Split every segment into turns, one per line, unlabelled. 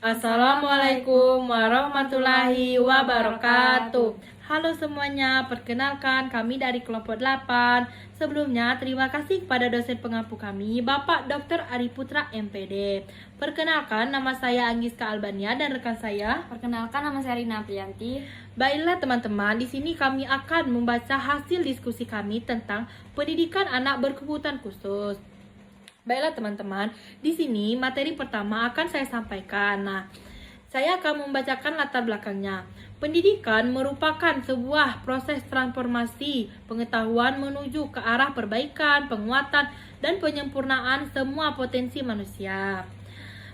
Assalamualaikum warahmatullahi wabarakatuh. Halo semuanya, perkenalkan kami dari kelompok 8. Sebelumnya terima kasih kepada dosen pengampu kami, Bapak Dr. Ari Putra MPD. Perkenalkan, nama saya Anggiska Albania dan rekan saya.
Perkenalkan, nama saya Rina Aprianti.
Baiklah teman-teman, di sini kami akan membaca hasil diskusi kami tentang pendidikan anak berkebutuhan khusus. Baiklah teman-teman, di sini materi pertama akan saya sampaikan. Nah, saya akan membacakan latar belakangnya. Pendidikan merupakan sebuah proses transformasi pengetahuan menuju ke arah perbaikan, penguatan, dan penyempurnaan semua potensi manusia.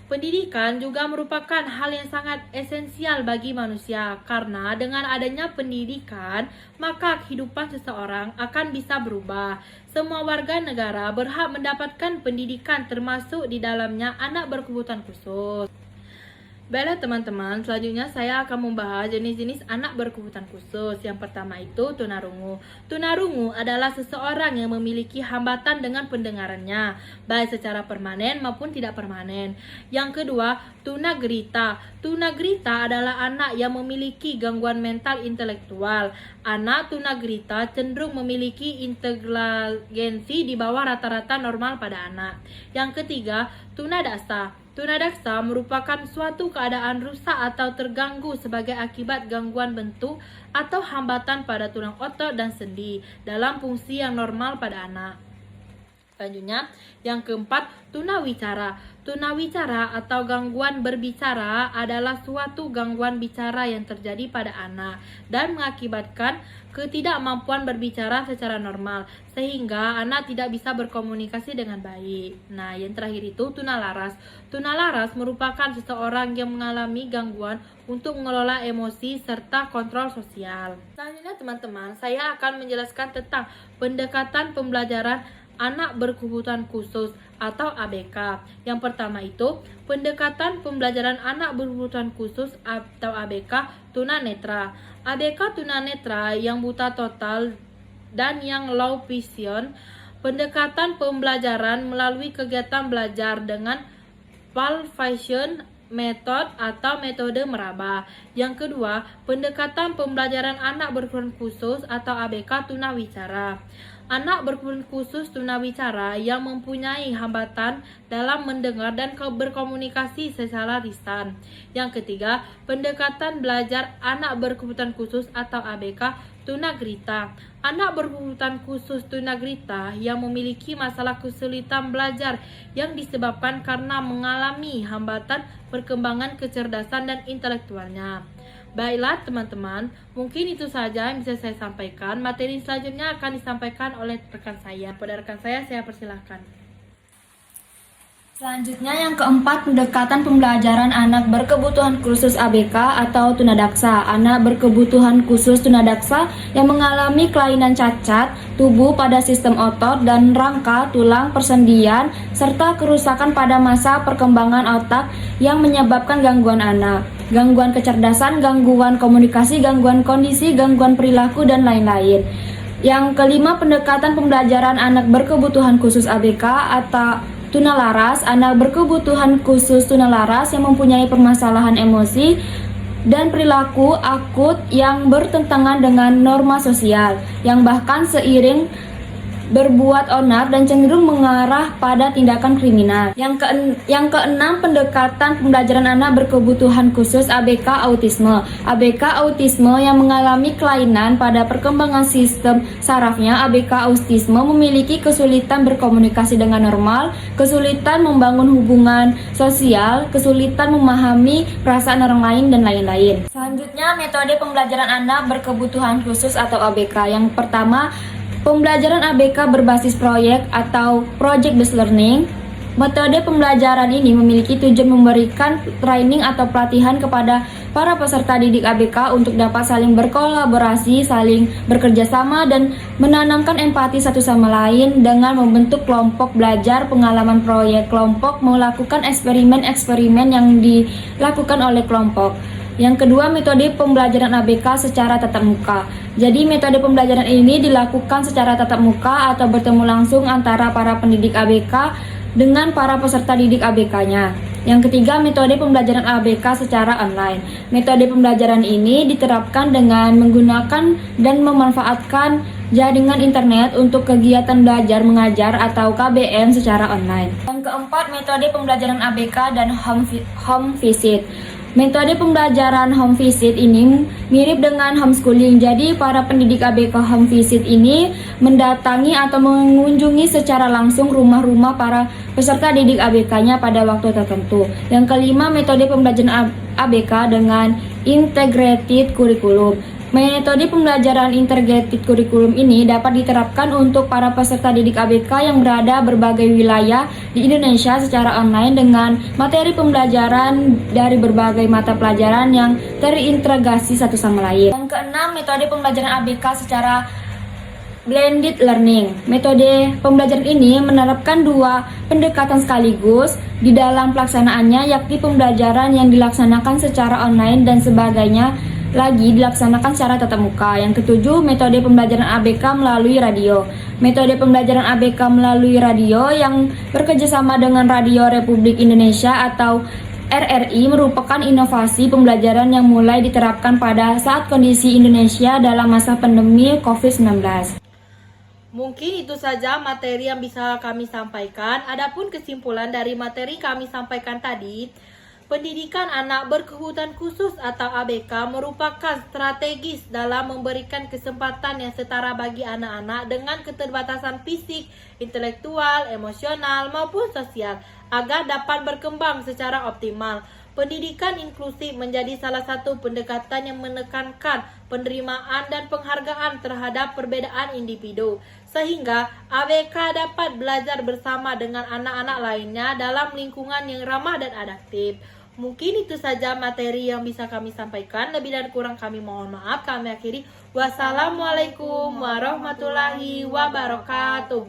Pendidikan juga merupakan hal yang sangat esensial bagi manusia karena dengan adanya pendidikan, maka kehidupan seseorang akan bisa berubah. Semua warga negara berhak mendapatkan pendidikan termasuk di dalamnya anak berkebutuhan khusus. Baiklah teman-teman, selanjutnya saya akan membahas jenis-jenis anak berkebutuhan khusus. Yang pertama itu tunarungu. Tunarungu adalah seseorang yang memiliki hambatan dengan pendengarannya, baik secara permanen maupun tidak permanen. Yang kedua, tunagrita. Tunagrita adalah anak yang memiliki gangguan mental intelektual. Anak tunagrita cenderung memiliki inteligensi di bawah rata-rata normal pada anak. Yang ketiga, tunadaksa. Tunadaksa merupakan suatu keadaan rusak atau terganggu sebagai akibat gangguan bentuk atau hambatan pada tulang otot dan sendi dalam fungsi yang normal pada anak. Selanjutnya, yang keempat, tunawicara. Tunawicara atau gangguan berbicara adalah suatu gangguan bicara yang terjadi pada anak dan mengakibatkan ketidakmampuan berbicara secara normal sehingga anak tidak bisa berkomunikasi dengan baik. Nah, yang terakhir itu tunalaras. Tunalaras merupakan seseorang yang mengalami gangguan untuk mengelola emosi serta kontrol sosial. Selanjutnya teman-teman, saya akan menjelaskan tentang pendekatan pembelajaran anak berkebutuhan khusus atau ABK. Yang pertama itu pendekatan pembelajaran anak berkebutuhan khusus atau ABK tunanetra. ABK tunanetra yang buta total dan yang low vision. Pendekatan pembelajaran melalui kegiatan belajar dengan palpation method atau metode meraba. Yang kedua, pendekatan pembelajaran anak berkebutuhan khusus atau ABK tunawicara. Anak berkebutuhan khusus tunawicara yang mempunyai hambatan dalam mendengar dan berkomunikasi secara lisan. Yang ketiga, pendekatan belajar anak berkebutuhan khusus atau ABK tunagrita. Anak berkebutuhan khusus tunagrita yang memiliki masalah kesulitan belajar yang disebabkan karena mengalami hambatan perkembangan kecerdasan dan intelektualnya. Baiklah teman-teman, mungkin itu saja yang bisa saya sampaikan. Materi selanjutnya akan disampaikan oleh rekan saya. Pada rekan saya persilahkan.
Selanjutnya yang keempat, pendekatan pembelajaran anak berkebutuhan khusus ABK atau tunadaksa. Anak berkebutuhan khusus tunadaksa yang mengalami kelainan cacat tubuh pada sistem otot dan rangka, tulang, persendian, serta kerusakan pada masa perkembangan otak yang menyebabkan gangguan anak, gangguan kecerdasan, gangguan komunikasi, gangguan kondisi, gangguan perilaku, dan lain-lain. Yang kelima, pendekatan pembelajaran anak berkebutuhan khusus ABK atau tunalaras. Anak berkebutuhan khusus tunalaras yang mempunyai permasalahan emosi dan perilaku akut yang bertentangan dengan norma sosial, yang bahkan seiring berbuat onar dan cenderung mengarah pada tindakan kriminal. Yang keenam, pendekatan pembelajaran anak berkebutuhan khusus ABK autisme. ABK autisme yang mengalami kelainan pada perkembangan sistem sarafnya. ABK autisme memiliki kesulitan berkomunikasi dengan normal, kesulitan membangun hubungan sosial, kesulitan memahami perasaan orang lain, dan lain-lain. Selanjutnya, metode pembelajaran anak berkebutuhan khusus atau ABK. Yang pertama, pembelajaran ABK berbasis proyek atau project based learning. Metode pembelajaran ini memiliki tujuan memberikan training atau pelatihan kepada para peserta didik ABK untuk dapat saling berkolaborasi, saling bekerja sama, dan menanamkan empati satu sama lain dengan membentuk kelompok belajar, pengalaman proyek kelompok, melakukan eksperimen-eksperimen yang dilakukan oleh kelompok. Yang kedua, metode pembelajaran ABK secara tatap muka. Jadi, metode pembelajaran ini dilakukan secara tatap muka atau bertemu langsung antara para pendidik ABK dengan para peserta didik ABK-nya. Yang ketiga, metode pembelajaran ABK secara online. Metode pembelajaran ini diterapkan dengan menggunakan dan memanfaatkan jaringan internet untuk kegiatan belajar mengajar atau KBM secara online. Yang keempat, metode pembelajaran ABK dan home visit. Metode pembelajaran home visit ini mirip dengan homeschooling. Jadi, para pendidik ABK home visit ini mendatangi atau mengunjungi secara langsung rumah-rumah para peserta didik ABK-nya pada waktu tertentu. Yang kelima, metode pembelajaran ABK dengan integrated curriculum. Metode pembelajaran integrated curriculum ini dapat diterapkan untuk para peserta didik ABK yang berada berbagai wilayah di Indonesia secara online dengan materi pembelajaran dari berbagai mata pelajaran yang terintegrasi satu sama lain. Yang keenam, metode pembelajaran ABK secara blended learning. Metode pembelajaran ini menerapkan dua pendekatan sekaligus di dalam pelaksanaannya, yakni pembelajaran yang dilaksanakan secara online dan sebagainya lagi dilaksanakan secara tatap muka. Yang ketujuh, metode pembelajaran ABK melalui radio. Metode pembelajaran ABK melalui radio yang bekerjasama dengan Radio Republik Indonesia atau RRI merupakan inovasi pembelajaran yang mulai diterapkan pada saat kondisi Indonesia dalam masa pandemi COVID-19.
Mungkin itu saja materi yang bisa kami sampaikan. Adapun kesimpulan dari materi kami sampaikan tadi, pendidikan anak berkebutuhan khusus atau ABK merupakan strategis dalam memberikan kesempatan yang setara bagi anak-anak dengan keterbatasan fisik, intelektual, emosional, maupun sosial agar dapat berkembang secara optimal. Pendidikan inklusif menjadi salah satu pendekatan yang menekankan penerimaan dan penghargaan terhadap perbedaan individu, sehingga ABK dapat belajar bersama dengan anak-anak lainnya dalam lingkungan yang ramah dan adaptif. Mungkin itu saja materi yang bisa kami sampaikan. Lebih dan kurang kami mohon maaf. Kami akhiri. Wassalamualaikum warahmatullahi wabarakatuh.